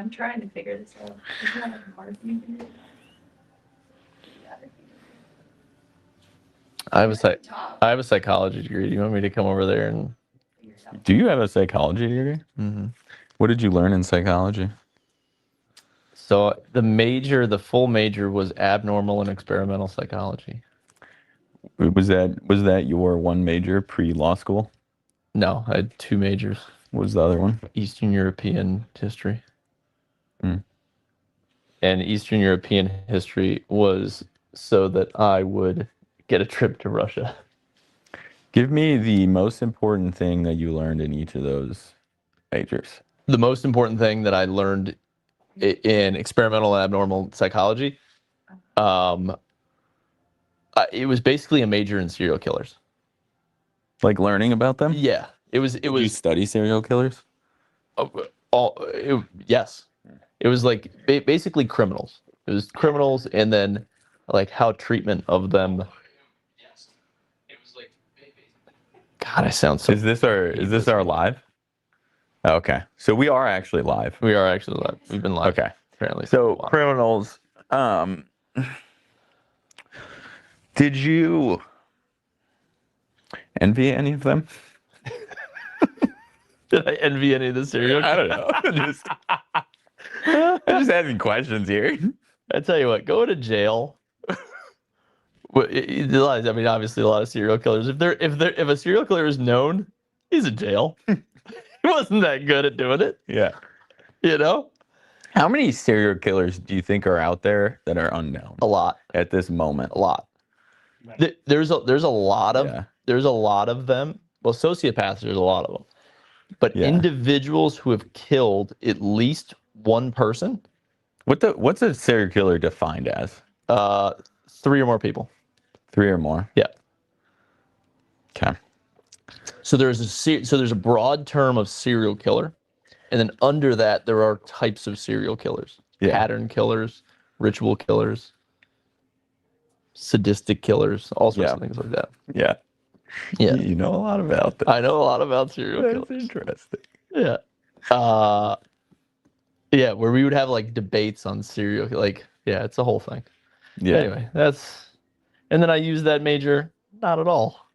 I'm trying to figure this out. Is there like more you can do? Yeah, I have a psychology degree. Do you want me to come over there and? Do you have a psychology degree? Mm-hmm. What did you learn in psychology? So the full major was abnormal and experimental psychology. Was that your one major pre-law school? No, I had two majors. What was the other one? Eastern European history. Hmm. And Eastern European history was so that I would get a trip to Russia. Give me the most important thing that you learned in each of those majors. The most important thing that I learned in experimental and abnormal psychology, it was basically a major in serial killers. Like learning about them? Yeah, it was. Did you study serial killers? Yes, it was like basically criminals. It was criminals, and then like how treatment of them. God, I sound so. Is this our live? Okay, so we are actually live. We are actually live. We've been live. Okay, apparently. So criminals. Did you envy any of them? Did I envy any of the serial killers? I don't know. I'm just asking questions here. I tell you what, go to jail. I mean, obviously, a lot of serial killers. If a serial killer is known, he's in jail. He wasn't that good at doing it. Yeah. You know? How many serial killers do you think are out there that are unknown? A lot. At this moment. A lot. There's a lot of them. Well, sociopaths, there's a lot of them. But individuals who have killed at least one person. What's a serial killer defined as? 3 or more people. 3 or more. Yeah. Okay. So there's a broad term of serial killer, and then under that there are types of serial killers: pattern killers, ritual killers, sadistic killers, all sorts of things like that. Yeah. Yeah. You know a lot about that. I know a lot about serial killers. That's interesting. Yeah. Yeah, where we would have like debates on serial, it's a whole thing. Yeah. Anyway, and then I used that major not at all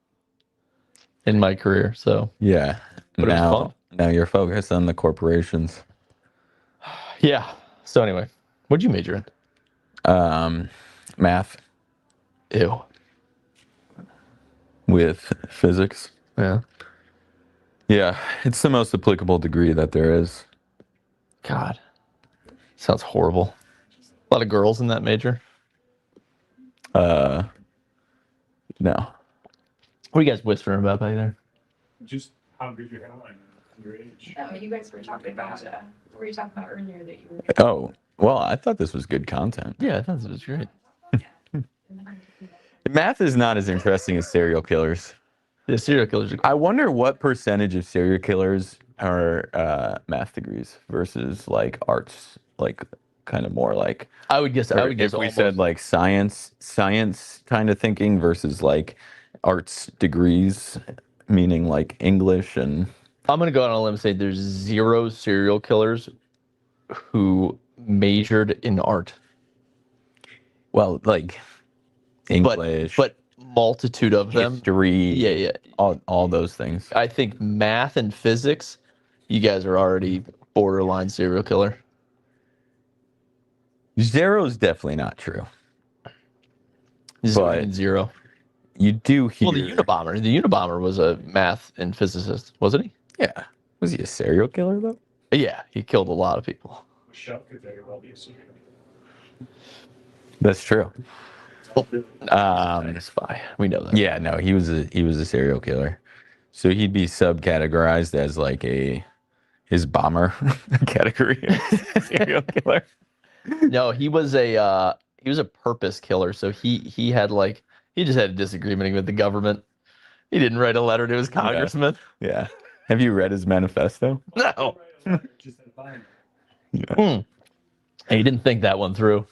in my career. So yeah, but it was fun. Now you're focused on the corporations. Yeah. So anyway, what'd you major in? Math. Ew. With physics. Yeah. Yeah, it's the most applicable degree that there is. God, sounds horrible. A lot of girls in that major. No. What are you guys whispering about back there? Just how good your hairline is, your age. No, you guys were talking about what were you talking about earlier that you were. Oh, well, I thought this was good content. Yeah, I thought this was great. Math is not as interesting as serial killers. Yeah, serial killers are cool. I wonder what percentage of serial killers are math degrees versus like arts, like kind of more like. I would guess. If we said like science kind of thinking versus like arts degrees, meaning like English and. I'm gonna go out on a limb and say there's 0 serial killers who majored in art. Well, like English, but multitude of them. History. Yeah. All those things. I think math and physics, you guys are already borderline serial killer. 0 is definitely not true. 0. You do hear. Well, the Unabomber was a math and physicist, wasn't he? Yeah. Was he a serial killer though? Yeah, he killed a lot of people. Chuck could very well be a serial killer. That's true. Spy. We know that. Yeah, no, he was a serial killer. So he'd be subcategorized as like his bomber category serial killer. No, he was a purpose killer. So he just had a disagreement with the government. He didn't write a letter to his congressman. Yeah. Have you read his manifesto? No. Just in fine. Yeah. He didn't think that one through.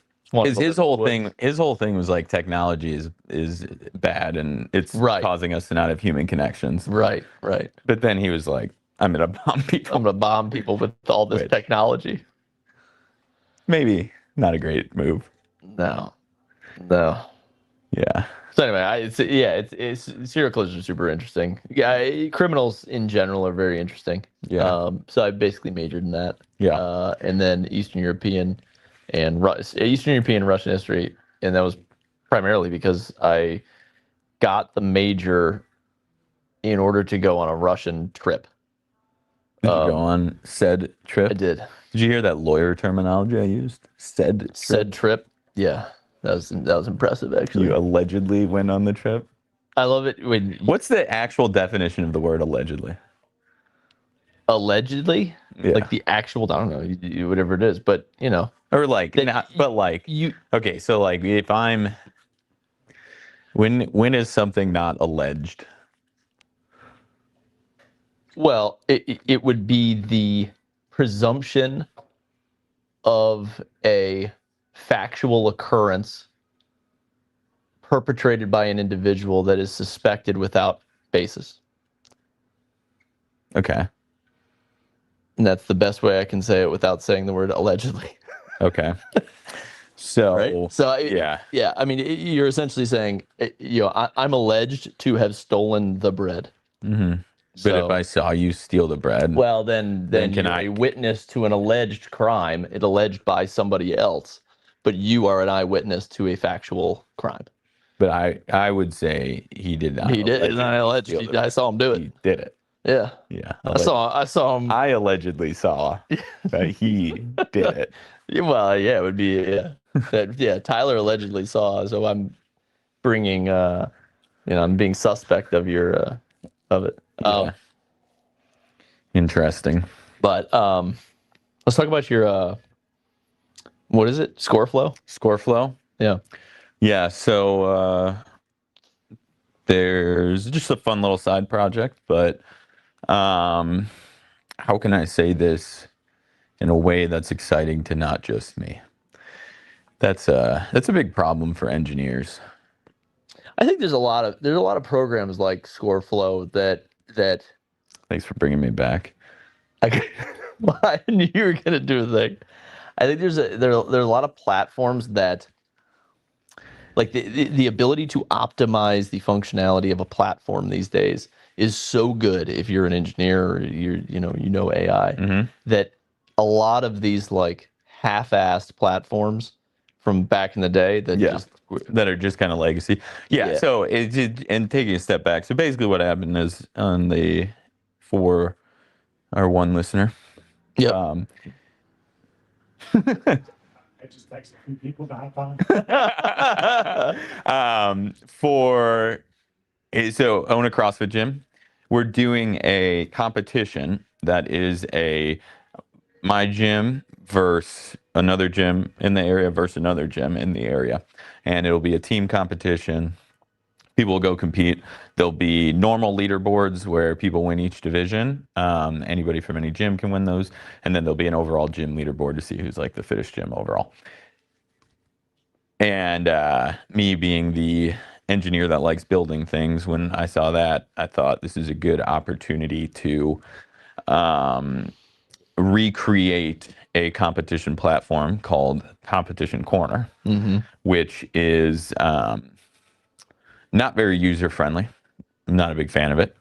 His whole thing was like technology is bad and it's causing us to not have human connections. Right. But then he was like, I'm gonna bomb people. I'm gonna bomb people with all this technology. maybe not a great move. No. Yeah. So anyway, it's serial killers are super interesting. Yeah, criminals in general are very interesting. Yeah. So I basically majored in that. Yeah. And then Eastern European Russian history, and that was primarily because I got the major in order to go on a Russian trip. Did you go on said trip? I did. Did you hear that lawyer terminology I used? Said trip. Yeah, that was impressive actually. You allegedly went on the trip. I love it when What's the actual definition of the word allegedly? allegedly, Yeah. like the actual, I don't know, whatever it is, but Or like that not, but like you. okay, so like if I'm when is something not alleged? Well, it would be the presumption of a factual occurrence perpetrated by an individual that is suspected without basis. Okay. And that's the best way I can say it without saying the word allegedly. Okay. So Right? So yeah. Yeah. I mean, you're essentially saying, I'm alleged to have stolen the bread. Mm-hmm. But So, if I saw you steal the bread, well, then can you're I- a witness to an alleged crime, it alleged by somebody else, but you are an eyewitness to a factual crime. but I would say he did not. He did. It's not alleged. steal the I saw him do bread. it. He did it. Yeah. Yeah. I saw him. I allegedly saw that he did it. Well, yeah, it would be Tyler allegedly saw. So I'm bringing. I'm being suspect of your of it. Yeah. Interesting. But let's talk about your what is it? Score flow. Score flow. Yeah. Yeah. So there's just a fun little side project, but how can I say this in a way that's exciting to not just me? That's a big problem for engineers. I think there's a lot of programs like ScoreFlow that Thanks for bringing me back. well, I knew you were gonna do a thing. I think there are a lot of platforms that like the ability to optimize the functionality of a platform these days is so good if you're an engineer or you know AI Mhm. that a lot of these like half-assed platforms from back in the day that Yeah. just That are just kind of legacy. Yeah. Yeah. So and taking a step back. So basically, what happened is for our one listener. Yep. I just texted a few people to hop on. So own a CrossFit gym. We're doing a competition that is my gym versus another gym in the area versus another gym in the area, and it'll be a team competition. People will go compete. There'll be normal leaderboards where people win each division. Anybody from any gym can win those, and then there'll be an overall gym leaderboard to see who's like the fittest gym overall. And me being the engineer that likes building things, when I saw that, I thought this is a good opportunity to recreate a competition platform called Competition Corner, which is not very user friendly. I'm not a big fan of it.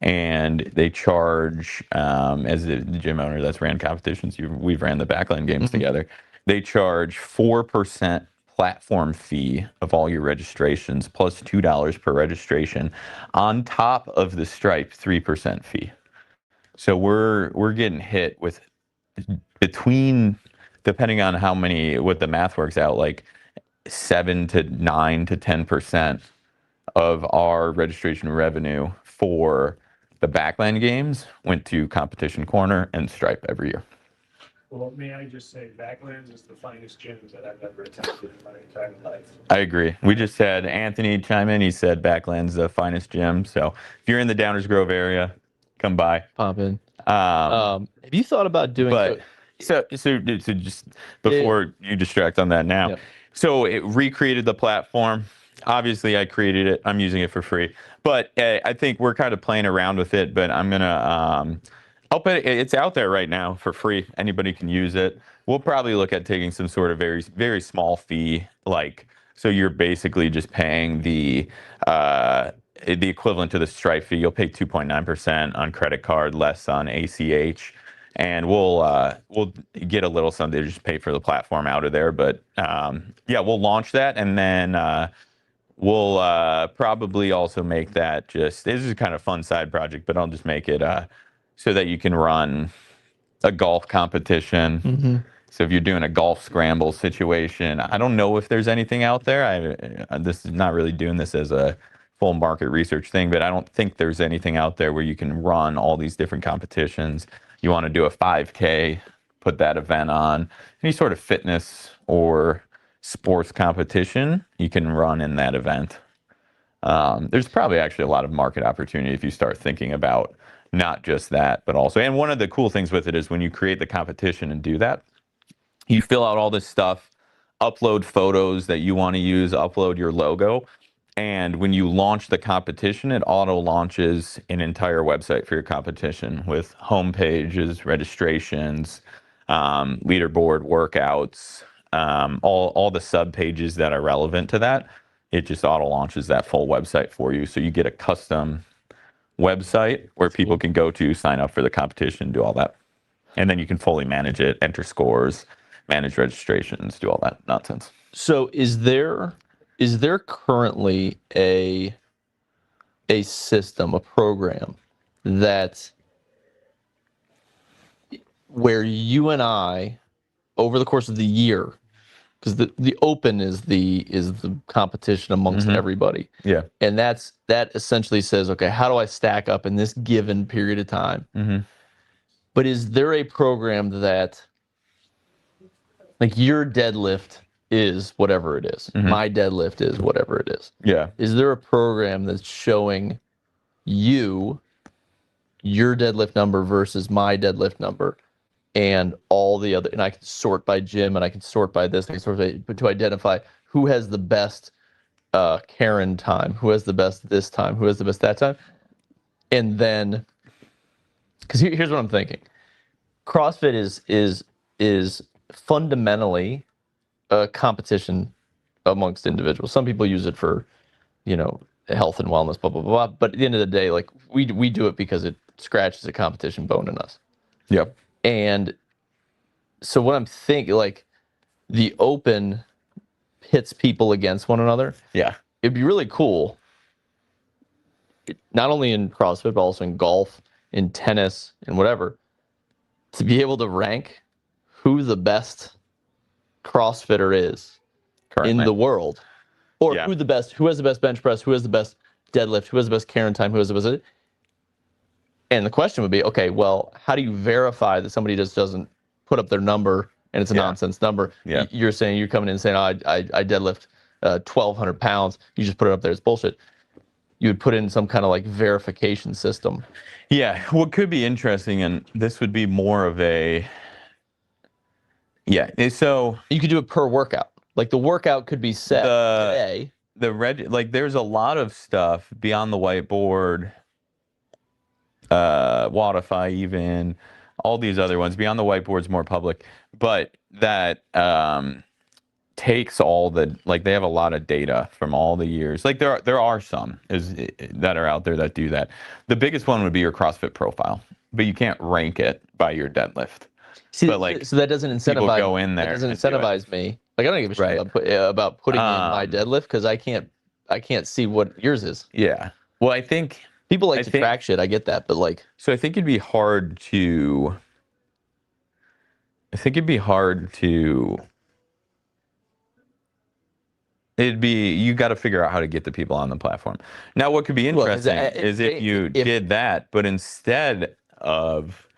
And they charge, as the gym owner that's ran competitions, we've ran the backline games together. They charge 4% platform fee of all your registrations plus $2 per registration on top of the Stripe 3% fee. So we're getting hit with between, depending on what the math works out, like 7 to 9 to 10% of our registration revenue for the backline games went to Competition Corner and Stripe every year. Well, may I just say, Backlands is the finest gym that I've ever attended in my entire life. I agree. We just had Anthony chime in. He said Backland's the finest gym. So if you're in the Downers Grove area, come by. pop in. Have you thought about doing But so just before you distract on that now. Yep. So it recreated the platform. Obviously, I created it. I'm using it for free. But I think we're kind of playing around with it. But I'm gonna I'll bet it's out there right now for free. Anybody can use it. We'll probably look at taking some sort of very, very small fee, like so you're basically just paying the equivalent to the Stripe fee. You'll pay 2.9% on credit card, less on ACH, and we'll get a little something to just pay for the platform out of there. But yeah, we'll launch that, and then we'll probably also make that just, this is a kind of fun side project, but I'll just make it so that you can run a golf competition. So if you're doing a golf scramble situation, I don't know if there's anything out there. This is not really doing this as a full market research thing, but I don't think there's anything out there where you can run all these different competitions. You want to do a 5K, put that event on, any sort of fitness or sports competition, you can run in that event. There's probably actually a lot of market opportunity if you start thinking about not just that, but also, and one of the cool things with it is when you create the competition and do that, you fill out all this stuff, upload photos that you want to use, upload your logo, and when you launch the competition, it auto launches an entire website for your competition with home pages, registrations, leaderboard, workouts, all the sub pages that are relevant to that. It just auto launches that full website for you. So you get a custom website where people can go to, sign up for the competition, do all that. And then you can fully manage it, enter scores, manage registrations, do all that nonsense. So is there currently a system, a program that where you and I over the course of the year, because the open is the competition amongst everybody. Yeah. And that essentially says, okay, how do I stack up in this given period of time? But is there a program that, like, your deadlift is whatever it is, my deadlift is whatever it is? Yeah. Is there a program that's showing you your deadlift number versus my deadlift number and all the other, and I can sort by gym and I can sort by this, I can sort by, but to identify who has the best Karen time, who has the best this time, who has the best that time? And then, because here's what I'm thinking. CrossFit is fundamentally a competition amongst individuals. Some people use it for, health and wellness, blah, blah, blah. But at the end of the day, like we do it because it scratches a competition bone in us. Yep. And so what I'm thinking, like, the open pits people against one another. Yeah. It'd be really cool, not only in CrossFit, but also in golf, in tennis, and whatever, to be able to rank who the best CrossFitter is Currently in the world. Or Yeah. who has the best bench press, who has the best deadlift, who has the best Karen time, who has the best. And the question would be, okay, well, how do you verify that somebody just doesn't put up their number and it's a nonsense number? Yeah. You're saying, you're coming in and saying, oh, I deadlift 1,200 pounds. You just put it up there. It's bullshit. You would put in some kind of like verification system. Yeah, what could be interesting, and this would be more of a, so You could do it per workout. Like the workout could be set today. there's a lot of stuff beyond the whiteboard, Wodify, even all these other ones. Beyond the whiteboard's more public, but that takes all the, like, they have a lot of data from all the years. Like there are some that are out there that do that. The biggest one would be your CrossFit profile, but you can't rank it by your deadlift. See, but like, so that doesn't incentivize. people go in there That doesn't and do it. incentivize me. Like I don't give a shit Right. about putting in my deadlift because I can't see what yours is. Yeah. Well, I think People like to track shit. I get that, but like, so. I think it'd be hard to. You got to figure out how to get the people on the platform. Now, what could be interesting is if you did that, but instead of,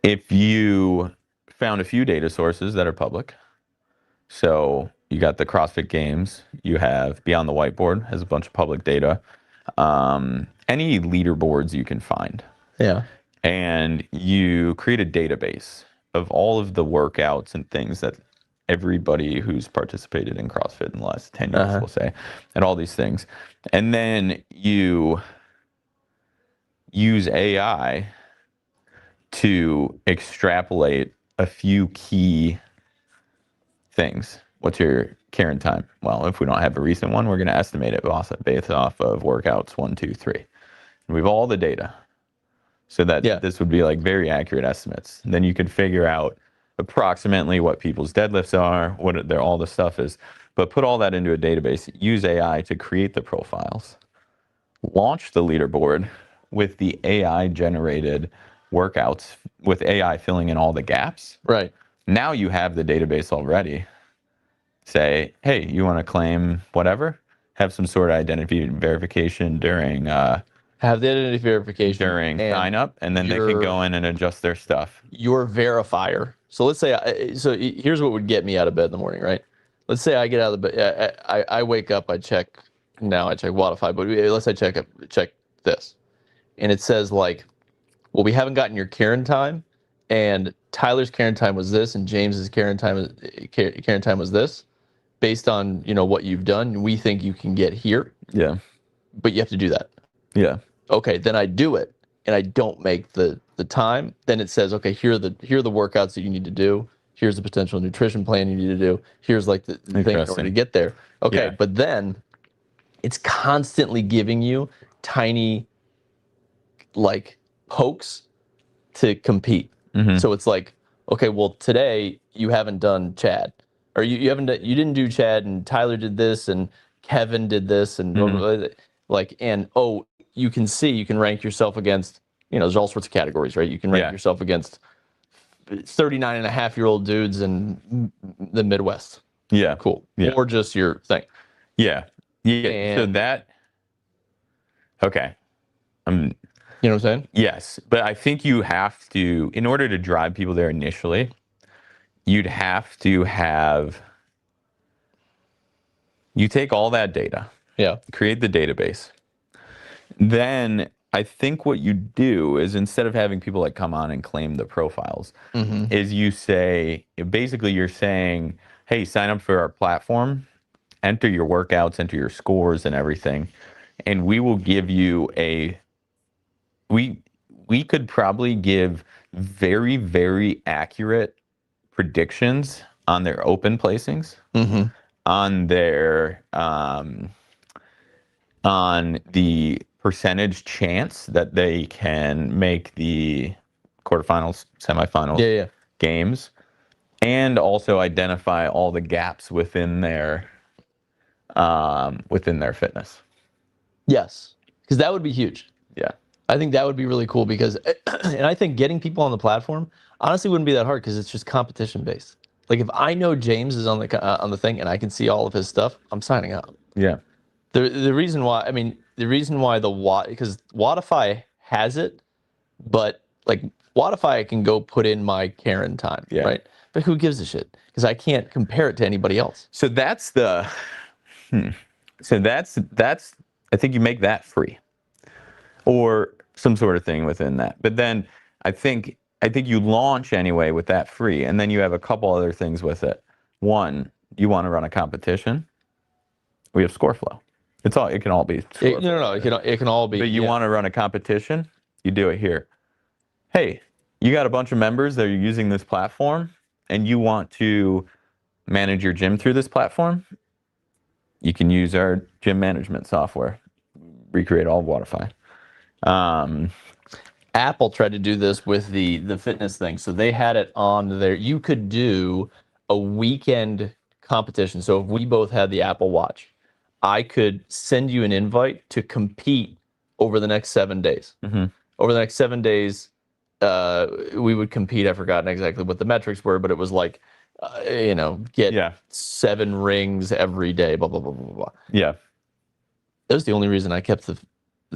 if you found a few data sources that are public. So you got the CrossFit Games, you have Beyond the Whiteboard has a bunch of public data, any leaderboards you can find. yeah. And you create a database of all of the workouts and things that everybody who's participated in CrossFit in the last 10 years, Uh-huh. we'll say, and all these things. And then you use AI to extrapolate a few key things. What's your Karen time? Well, if we don't have a recent one, we're going to estimate it based off of workouts 1, 2, 3. And we have all the data. So that this would be like very accurate estimates. Then you could figure out approximately what people's deadlifts are, what their all the stuff is, but put all that into a database, use AI to create the profiles, launch the leaderboard with the AI generated workouts, with AI filling in all the gaps. Right. Now you have the database already. Say, hey, you want to claim whatever? Have some sort of identity verification during Have the identity verification during and sign up, and then they can go in and adjust their stuff. Your verifier. So let's say, here's what would get me out of bed in the morning, right? Let's say I get out of the bed, I wake up, I check Wodify, but let's say check this. And it says like, well, we haven't gotten your Karen time, and Tyler's Karen time was this, and James's Karen time was this. Based on, what you've done, we think you can get here. Yeah. But you have to do that. Yeah. Okay, then I do it and I don't make the time. Then it says, okay, here are the workouts that you need to do. Here's the potential nutrition plan you need to do. Here's like the thing in order to get there. Okay, Yeah. but then it's constantly giving you tiny like pokes to compete. So it's like, okay, well today you haven't done Chad, or you didn't do Chad, and Tyler did this, and Kevin did this, and you can rank yourself against, there's all sorts of categories, right? You can rank yourself against 39-and-a-half-year-old dudes in the Midwest. Yeah. Cool. Yeah. Or just your thing. Yeah. Yeah. And, okay. You know what I'm saying? Yes. But I think you have to, in order to drive people there initially, you'd have to you take all that data. Yeah. Create the database. Then I think what you do is, instead of having people like come on and claim the profiles, is you say, basically you're saying, hey, sign up for our platform, enter your workouts, enter your scores and everything, and we will give you we could probably give very, very accurate predictions on their open placings, on their on the percentage chance that they can make the quarterfinals, semifinals, games, and also identify all the gaps within their fitness. Yes, because that would be huge. Yeah. I think that would be really cool because, and I think getting people on the platform honestly wouldn't be that hard because it's just competition based. Like if I know James is on the thing and I can see all of his stuff, I'm signing up. Yeah. The reason why, because Wodify has it, but like Wodify I can go put in my Karen time, right? But who gives a shit? Because I can't compare it to anybody else. So that's I think you make that free, or some sort of thing within that. But then I think you launch anyway with that free, and then you have a couple other things with it. One, you want to run a competition. We have ScoreFlow. It can all be. It can all be. But you want to run a competition, you do it here. Hey, you got a bunch of members that are using this platform, and you want to manage your gym through this platform. You can use our gym management software. Recreate all of Wodify. Apple tried to do this with the fitness thing. So they had it on there. You could do a weekend competition. So if we both had the Apple Watch, I could send you an invite to compete over the next 7 days. Over the next 7 days, we would compete. I've forgotten exactly what the metrics were, but it was like, get 7 rings every day, blah, blah, blah, blah, blah. Yeah. That was the only reason I kept the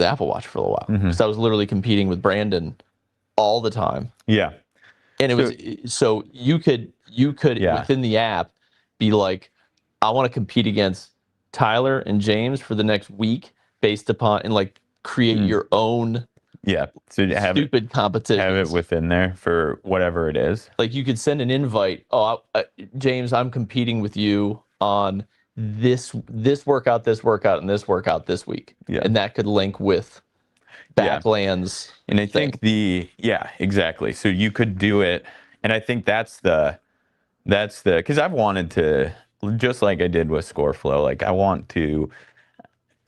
Apple Watch for a while. Because I was literally competing with Brandon all the time. Yeah. And it was, so you could within the app be like, I want to compete against Tyler and James for the next week based upon, and like create your own Yeah. So to have stupid competitions. have it within there for whatever it is. Like you could send an invite. Oh, James, I'm competing with you on this workout, this workout, and this workout this week. Yeah. And that could link with Yeah. Backlands. And I think exactly. So you could do it. And I think that's the, because I've wanted to, just like I did with ScoreFlow, like I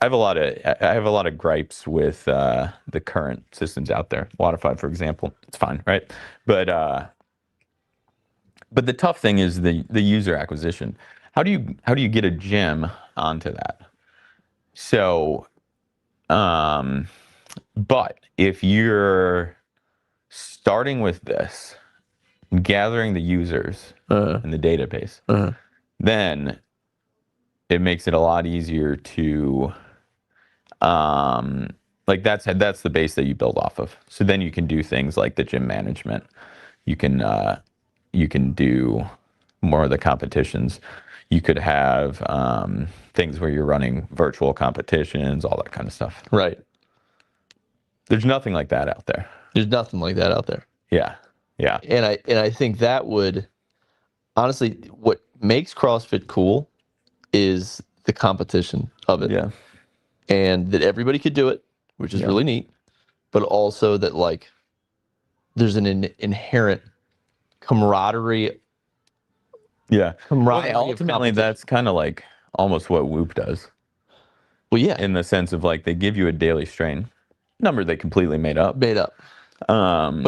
have a lot of gripes with the current systems out there. Waterfly, for example, it's fine, right? But the tough thing is the user acquisition. How do you get a gym onto that? So, but if you're starting with this, gathering the users in the database, then it makes it a lot easier to, like that's the base that you build off of. So then you can do things like the gym management. You can do more of the competitions. You could have things where you're running virtual competitions, all that kind of stuff. Right. There's nothing like that out there. There's nothing like that out there. Yeah. Yeah. And I think that would, honestly, what makes CrossFit cool is the competition of it. Yeah. And that everybody could do it, which is really neat, but also that like there's an inherent camaraderie. Yeah. Camaraderie. Well, ultimately, that's kind of like almost what Whoop does. Well, yeah. In the sense of like they give you a daily strain number they completely made up. But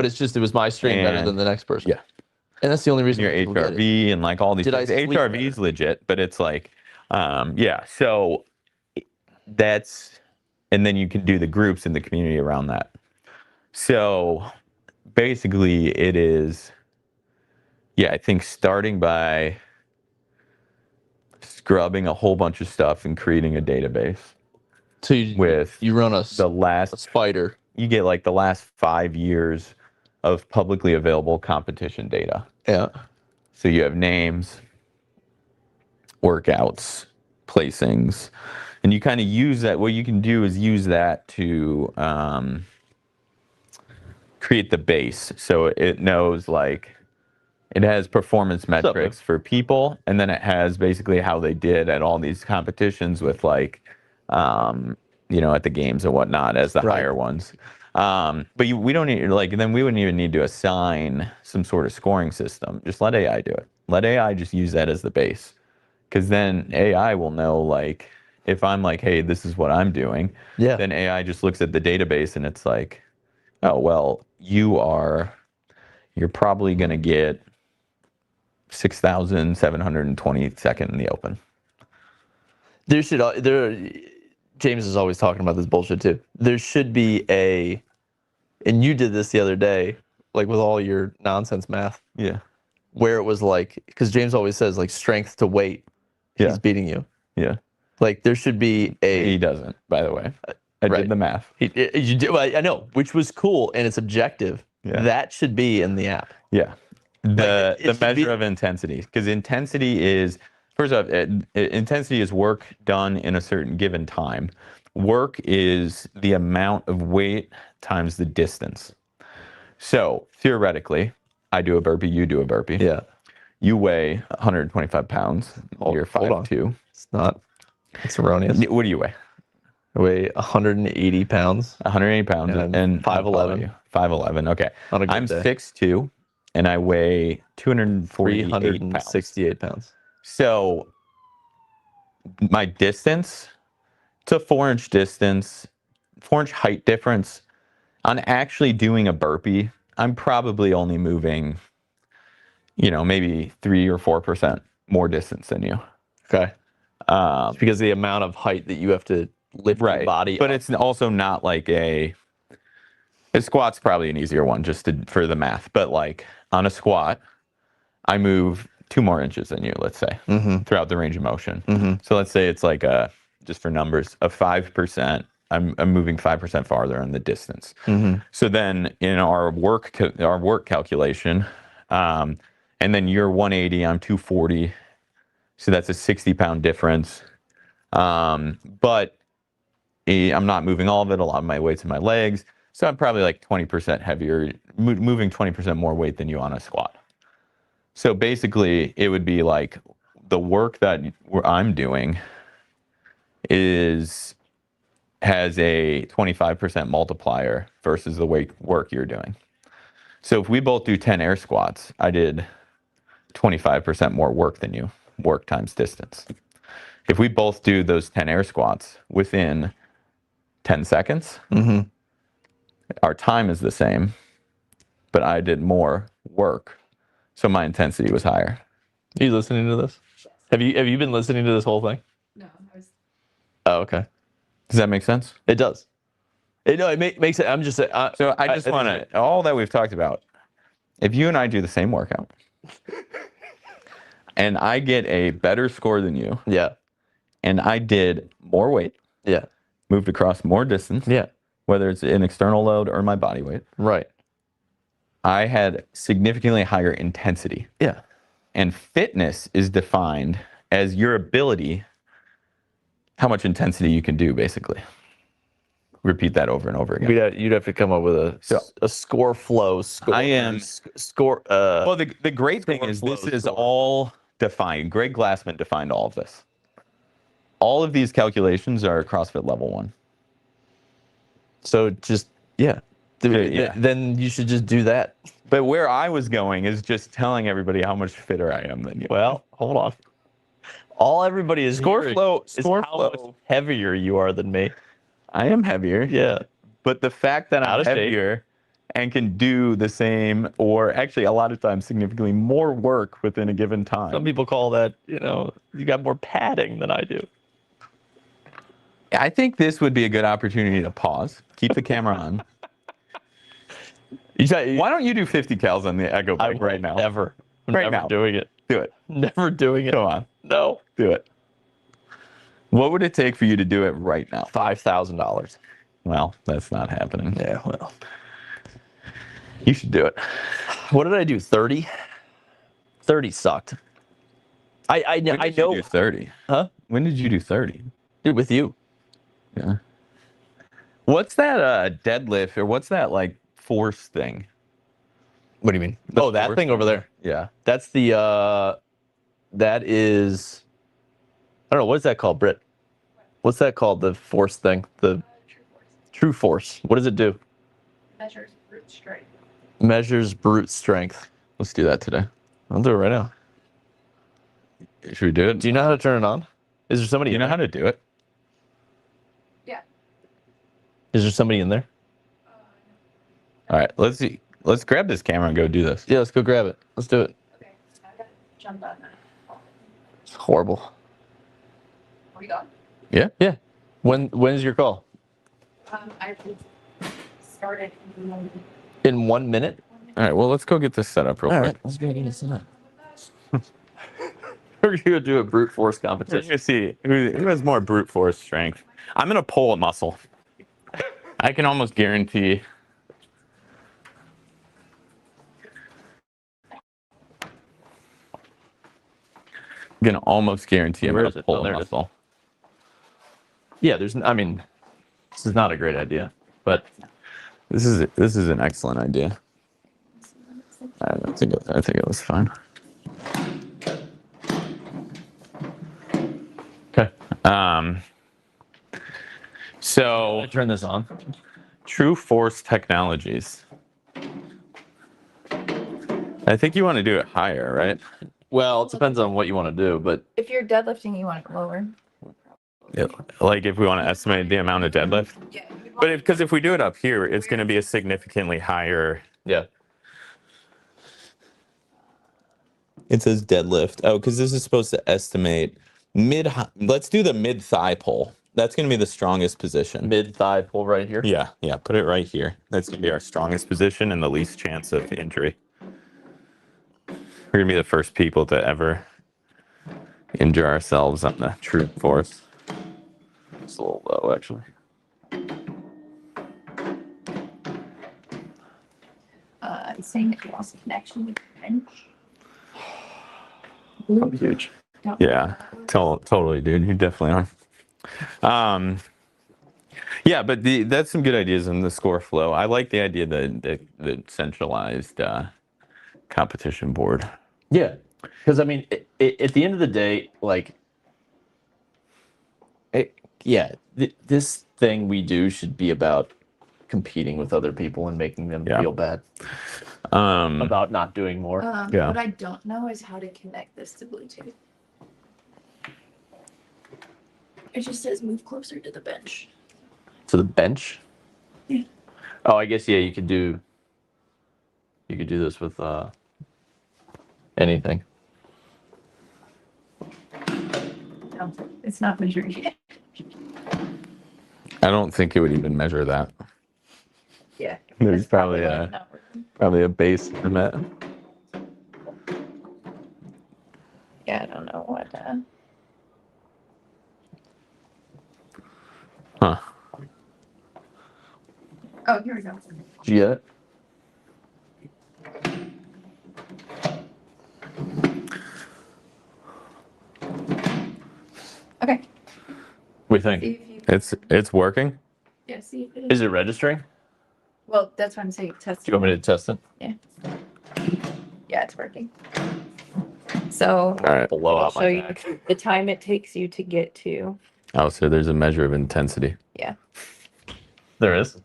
it's just, it was my strain better than the next person. Yeah. And that's the only reason. Your HRV and like all these things. HRV is legit, but it's like, yeah. So that's, and then you can do the groups in the community around that. So basically it is, I think starting by scrubbing a whole bunch of stuff and creating a database. So you run a spider. You get like the last 5 years of publicly available competition data. Yeah. So you have names, workouts, placings, and you kind of use that. What you can do is use that to create the base. So it knows like, it has performance metrics for people, and then it has basically how they did at all these competitions with like, at the games and whatnot as the higher ones. But we don't need, like, then we wouldn't even need to assign some sort of scoring system. Just let AI do it. Let AI just use that as the base. Because then AI will know, like, if I'm like, hey, this is what I'm doing, then AI just looks at the database and it's like, oh, well, you're probably going to get 6,722nd in the open. James is always talking about this bullshit too. There should be and you did this the other day, like with all your nonsense math. Yeah. Where it was like, because James always says like strength to weight, he's beating you. Yeah. Like there should be He doesn't, by the way. I did the math. You do, I know, which was cool and it's objective. Yeah. That should be in the app. Yeah. The measure of intensity, because intensity is, first off, intensity is work done in a certain given time. Work is the amount of weight times the distance. So theoretically, I do a burpee, you do a burpee. Yeah. You weigh 125 pounds. You're 5'2". It's erroneous. What do you weigh? I weigh 180 pounds. 180 pounds and 5'11". 5'11", okay. On a good I'm day. 6'2", and I weigh 368 pounds. So my distance, it's a 4-inch distance, 4-inch height difference. On actually doing a burpee, I'm probably only moving, maybe 3 or 4% more distance than you. Okay. It's because of the amount of height that you have to lift your body but up. It's also not like a squat's probably an easier one for the math. But like on a squat, I move 2 more inches than you, let's say, throughout the range of motion. So let's say it's like just for numbers, a 5%. I'm moving 5% farther in the distance. So then in our work calculation, and then you're 180, I'm 240. So that's a 60-pound difference. But I'm not moving all of it. A lot of my weight's in my legs. So I'm probably like 20% heavier, moving 20% more weight than you on a squat. So basically, it would be like the work that I'm doing has a 25% multiplier versus the work you're doing. So if we both do 10 air squats, I did 25% more work than you, work times distance. If we both do those 10 air squats within 10 seconds, our time is the same, but I did more work. So my intensity was higher. Are you listening to this? Have you been listening to this whole thing? No, I was. Oh, okay. Does that make sense? It does. It makes it. I'm just saying. So I just want to, all that we've talked about, if you and I do the same workout and I get a better score than you, Yeah. and I did more weight, Yeah. moved across more distance, Yeah. whether it's an external load or my body weight, Right. I had significantly higher intensity. Yeah. And fitness is defined as your ability, how much intensity you can do, basically. Repeat that over and over again. You'd have to come up with a score flow. I am score. Well, the great thing is flow this is score. all defined. Greg Glassman defined all of this. All of these calculations are CrossFit level 1. So just yeah. Yeah. Then you should just do that. But where I was going is just telling everybody how much fitter I am than you. Well, hold on. All everybody is Score hearing flow is is how how much heavier you are than me. I am heavier. Yeah. But the fact that Out I'm of shape. heavier and can do the same, or actually a lot of times significantly more work within a given time. Some people call that, you got more padding than I do. I think this would be a good opportunity to pause, keep the camera on. Why don't you do 50 cals on the Echo bike right now? Never. I'm Right never now. doing it. Do it. Never doing it. Go on. No. Do it. What would it take for you to do it right now? $5,000. Well, that's not happening. Yeah, well. You should do it. What did I do? 30? 30 sucked. I When know. did you do 30? Huh? When did you do 30? Dude, with you. Yeah. What's that deadlift, or what's that like force thing? What do you mean? The Oh, that force thing over there. Yeah. That's that is, I don't know, what is that called, Britt? What's that called, the force thing? The True force. true force. What does it do? Measures brute strength. Measures brute strength. Let's do that today. I'll do it right now. Should we do it? Do you know how to turn it on? Is there somebody You in know there? how to do it? Yeah. Is there somebody in there? All right, let's see. Let's grab this camera and go do this. Yeah, let's go grab it. Let's do it. Okay. I gotta jump on that. It's horrible. Are we gone? Yeah. When's your call? I started. In 1 minute? All right, well, let's go get this set up real quick. Let's go get it set up. We're gonna do a brute force We're competition. gonna see who has more brute force strength. I'm gonna pull a muscle. I can almost guarantee. I'm gonna almost guarantee I'm Where gonna is it? pull Oh, a there it is. muscle. Yeah, this is not a great idea, but This is an excellent idea. I think it was fine. okay. So I turn this on. True Force Technologies. I think you want to do it higher, right? Well, it depends on what you want to do, but If you're deadlifting, you want it lower. Like if we want to estimate the amount of deadlift. Yeah. But because if we do it up here, it's going to be a significantly higher. yeah. It says deadlift. Oh, because this is supposed to estimate mid. Let's do the mid thigh pull. That's going to be the strongest position. Mid thigh pull right here. Yeah. Put it right here. That's going to be our strongest position and the least chance of injury. We're going to be the first people to ever injure ourselves on the True Force. It's a little low, actually. It's saying that you lost connection with the bench. I'm huge. Yeah, totally, dude. You definitely are. Yeah, but that's some good ideas in the score flow. I like the idea that the centralized competition board. Yeah, because I mean, at the end of the day, like, this thing we do should be about competing with other people and making them Yeah. feel bad Um, about not doing more. Yeah. What I don't know is how to connect this to Bluetooth. It just says move closer to the bench. To the bench. Yeah. Oh, I guess you could do this with anything. No, it's not measuring it. I don't think it would even measure that. Yeah. There's it's probably why a- it's not working. Probably a base limit. Yeah, I don't know what. Huh. Oh, here we go. Did you get it? Okay. What do you think? See if you. It's working. Yeah. See if it Is it registering? Well, that's what I'm saying. Test. Do you want me to test it? Yeah, it's working. So All right. Blow I'll out show my you back. the time it takes you to get to. Oh, so there's a measure of intensity. There is.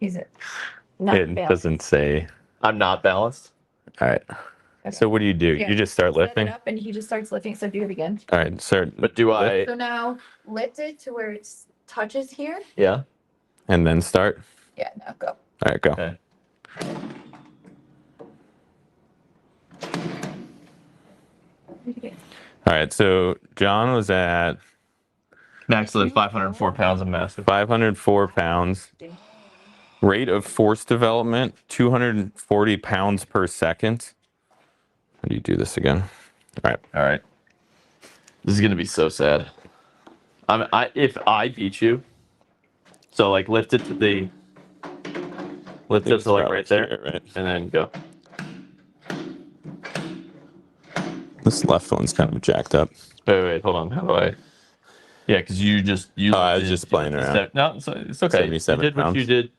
Is it? Not It balanced. doesn't say. I'm not balanced. All right. Okay. So what do? Yeah. You just start Set lifting? it up and he just starts lifting. So do it again. All right, start. But do I? So now lift it to where it touches here. Yeah. And then start. Yeah. Now go. All right, go. Okay. All right, so John was at Max lift 504 pounds of mass. 504 pounds. Rate of force development, 240 pounds per second. How do you do this again? All right. All right. This is gonna be so sad. If I beat you, so like lift it to like right there, Right. and then go. This left one's kind of jacked up. Wait, hold on. How do I? Yeah, because you I was did- just playing you around. No, it's okay. 77 You did what pounds. you did.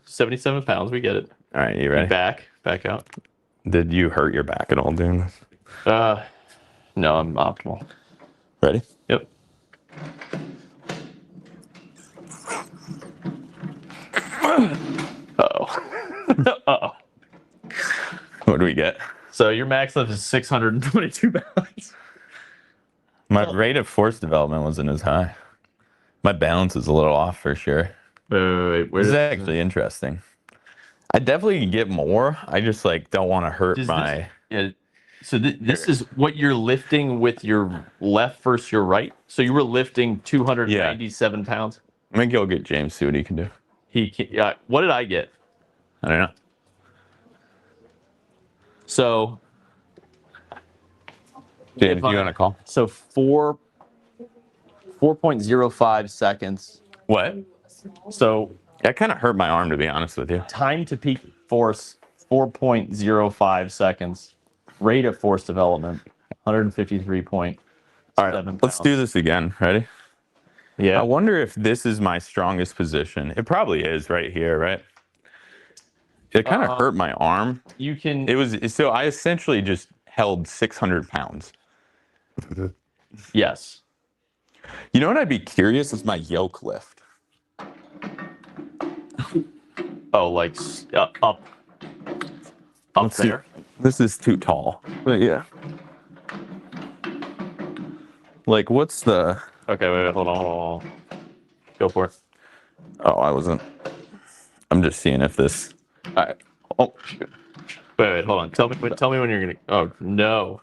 77 pounds. We get it. All right, you ready? Back out. Did you hurt your back at all doing this? No, I'm optimal. Ready? Yep. Uh-oh. What do we get? So your max lift is 622 pounds. My rate of force development wasn't as high. My balance is a little off for sure. Wait. This is actually interesting. I definitely can get more. I just don't want to hurt my. Yeah. So this is what you're lifting with your left versus your right. So you were lifting 297 pounds. I'm gonna go get James, see what he can do. What did I get? I don't know. So James, you want to call? So 4.05 seconds. What? So That kind of hurt my arm, to be honest with you. time to peak force 4.05 seconds. Rate of force development 153 point. All right, let's do this again. Ready? Yeah. I wonder if this is my strongest position. It probably is right here, right? It kind of hurt my arm. You can. It was so I essentially just held 600 pounds. Yes. You know what I'd be curious is my yoke lift. Oh, like up Let's see. there. This is too tall. But yeah. Like, what's the? Okay, wait, hold on. Go for it. Oh, I wasn't. I'm just seeing if this. All right. Oh, shoot. Wait, hold on. Tell me when you're gonna. Oh no.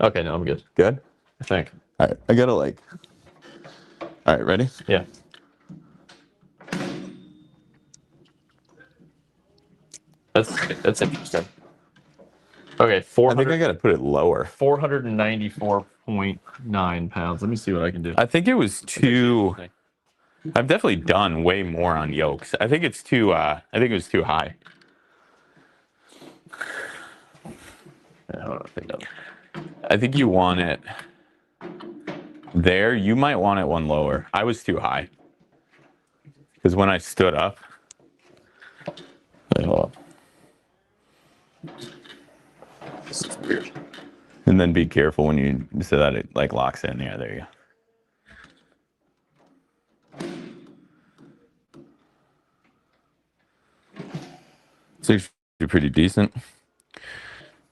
Okay, no, I'm good. Good. I think. All right, I gotta All right, ready? Yeah. That's interesting. Okay, I 400. think I gotta put it lower. 494.9 pounds. Let me see what I can do. I think it was too. I've definitely done way more on yokes. I think it's too. I think it was too high. Yeah, hold on, I think you want it there. You might want it one lower. I was too high. Because when I stood up, Wait, hold on. This is weird. and then be careful when you, so that it like locks in. Yeah, there you go. So you're pretty decent.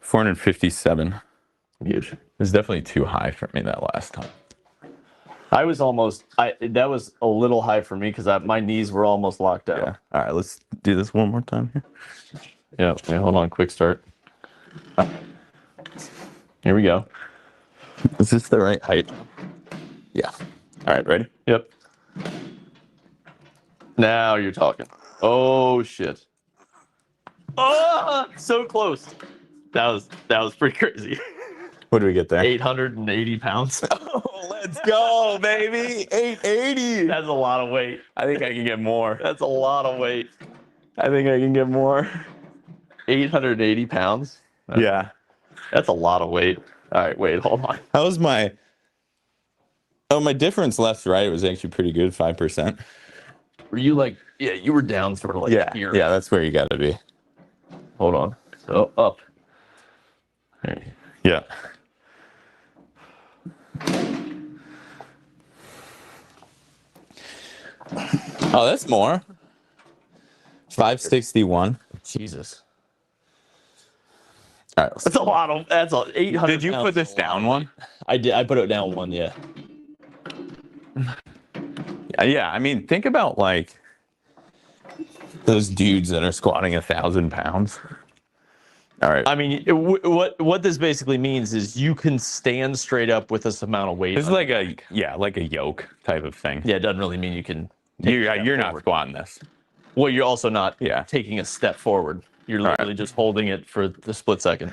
457. Huge. It's definitely too high for me that last time. I was almost. That was a little high for me because my knees were almost locked out. Yeah. All right, let's do this one more time here. Yeah. Wait, hold on. Quick start. Here we go. Is this the right height? Yeah. All right, ready? Yep. Now you're talking. Oh shit. Oh, so close. That was pretty crazy. What do we get there? 880 pounds. Oh, let's go, baby. 880. That's a lot of weight. I think I can get more. That's a lot of weight. I think I can get more. 880 pounds. Yeah. That's a lot of weight. All right, wait, hold on. How was my... Oh, my difference left to right was actually pretty good, 5%. Were you like, yeah, you were down sort of like here. Yeah, that's where you got to be. Hold on. So up. Yeah. Oh, that's more. 561. Jesus. All right. That's a lot of, that's 800 Did you pounds put this is a lot. down one? I did. I put it down one, yeah. Yeah, I mean, think about like those dudes that are squatting 1,000 pounds. All right. I mean, what this basically means is you can stand straight up with this amount of weight. This is like a yoke type of thing. Yeah, it doesn't really mean you can. take a step You're not forward. squatting this. Well, you're also not Yeah. taking a step forward. You're literally just holding it for the split second.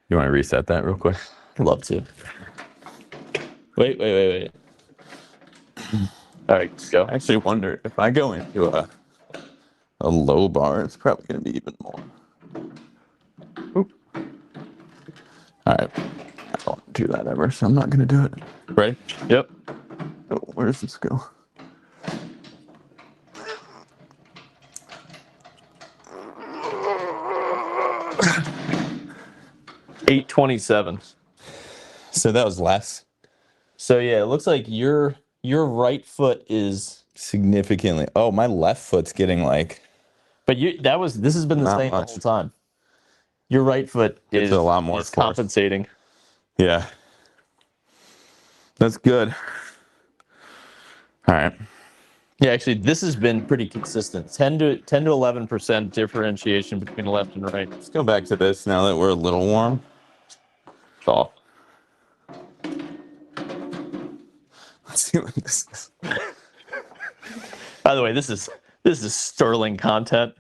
You want to reset that real quick? I'd love to. Wait. All right, let's go. I actually wonder if I go into a low bar, it's probably going to be even more. Oop. All right. I don't do that ever, so I'm not going to do it. Ready? Yep. Oh, where does this go? $827. So that was less. So yeah, it looks like your right foot is, Significantly. Oh, my left foot's getting like... but this has been the Not same much. the whole time. Your right foot It's is a lot more is force. compensating. Yeah. That's good. All right. Yeah, actually, this has been pretty consistent. 10 to 11% differentiation between left and right. Let's go back to this now that we're a little warm. It's off. Let's see what this is. By the way, this is sterling content.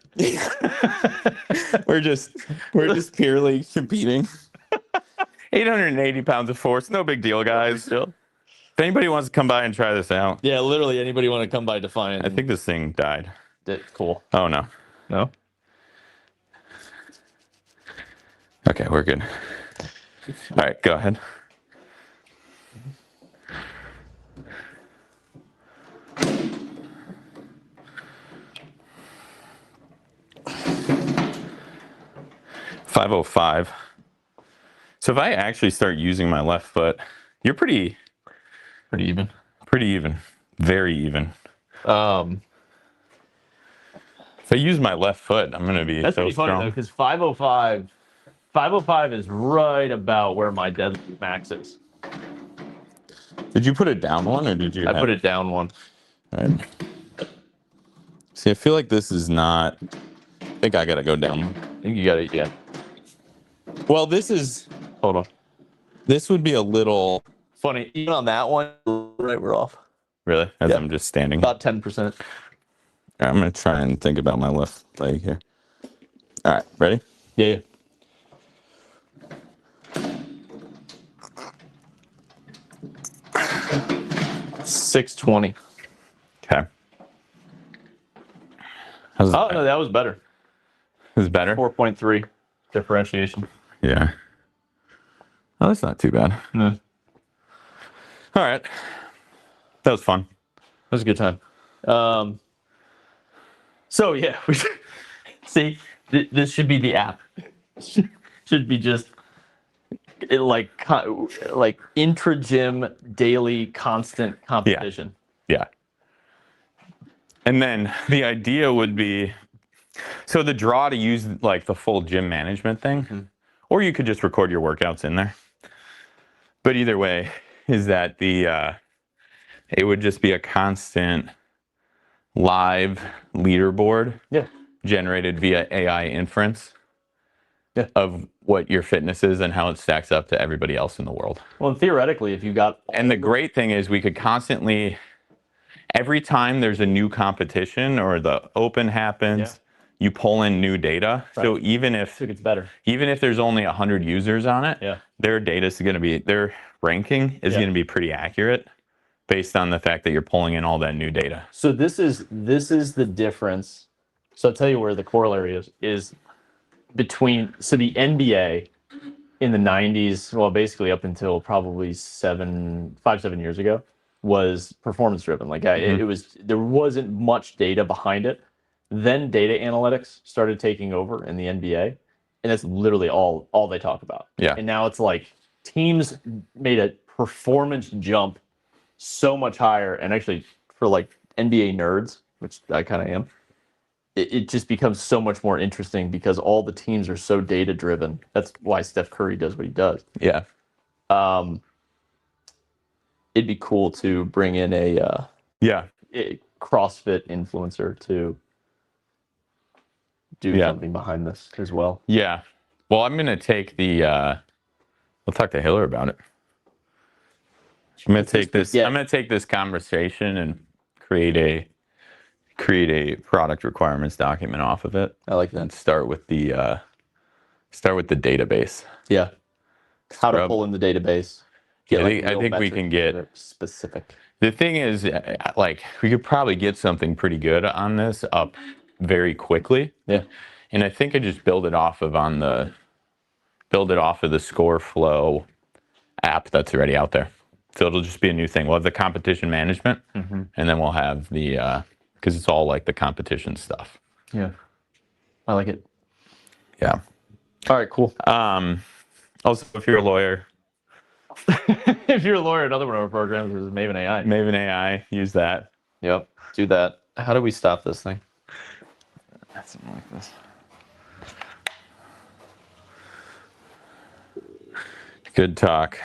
We're just purely competing. 880 pounds of force. No big deal, guys. If anybody wants to come by and try this out. Yeah, literally anybody want to come by Defiant? I think this thing died. Cool. Oh, no. No? Okay, we're good. All right, go ahead. $505. So if I actually start using my left foot, you're pretty Pretty even. Very even. If I use my left foot, I'm going to be That's so pretty funny strong. though, because 505 is right about where my deadlift max is. Did you put it down one or did you? I put it down one. All right. See, I feel like this is not. I think I got to go down. I think you got it. Yeah. Well, this is. Hold on. This would be a little. Funny. Even on that one, right, we're off. Really? As Yeah. I'm just standing. About 10%. I'm going to try and think about my left leg here. All right. Ready? Yeah. 620. Okay. How's Oh no, that was better. Is better? 4.3 differentiation. Yeah. Oh, that's not too bad. No. All right. That was fun. That was a good time. So yeah, see, this should be the app. Should be just like intra gym daily constant competition. Yeah. And then the idea would be, so the draw to use like the full gym management thing, or you could just record your workouts in there. But either way, is that it would just be a constant live leaderboard generated via AI inference of what your fitness is and how it stacks up to everybody else in the world. Well, and theoretically, if you got And the great thing is we could constantly, every time there's a new competition or the open happens, you pull in new data. Right. So even if it gets better, even if there's only 100 users on it, their data is going to be, their ranking is going to be pretty accurate based on the fact that you're pulling in all that new data. So this is the difference. So I'll tell you where the corollary is between, so the NBA in the 90s, well, basically up until probably 5-7 years ago, was performance driven. Like it was, there wasn't much data behind it. Then data analytics started taking over in the NBA, and that's literally all they talk about. Yeah. And now it's like teams made a performance jump so much higher, and actually for like NBA nerds, which I kind of am, it just becomes so much more interesting because all the teams are so data driven. That's why Steph Curry does what he does. Yeah. It'd be cool to bring in a CrossFit influencer to do something behind this as well. Yeah. Well, I'm going to take we'll talk to Hiller about it. I'm going to take this conversation and create a product requirements document off of it. I like that. And start with the database. Yeah. How to pull in the database. I think we can get specific. The thing is, like, we could probably get something pretty good on this up very quickly. Yeah. And I think I just build it off of the Score Flow app that's already out there. So it'll just be a new thing. We'll have the competition management, and then we'll have the, because it's all like the competition stuff. Yeah. I like it. Yeah. All right, cool. Also, if you're a lawyer, another one of our programs is Maven AI. Maven AI, use that. Yep, do that. How do we stop this thing? Something like this. Good talk.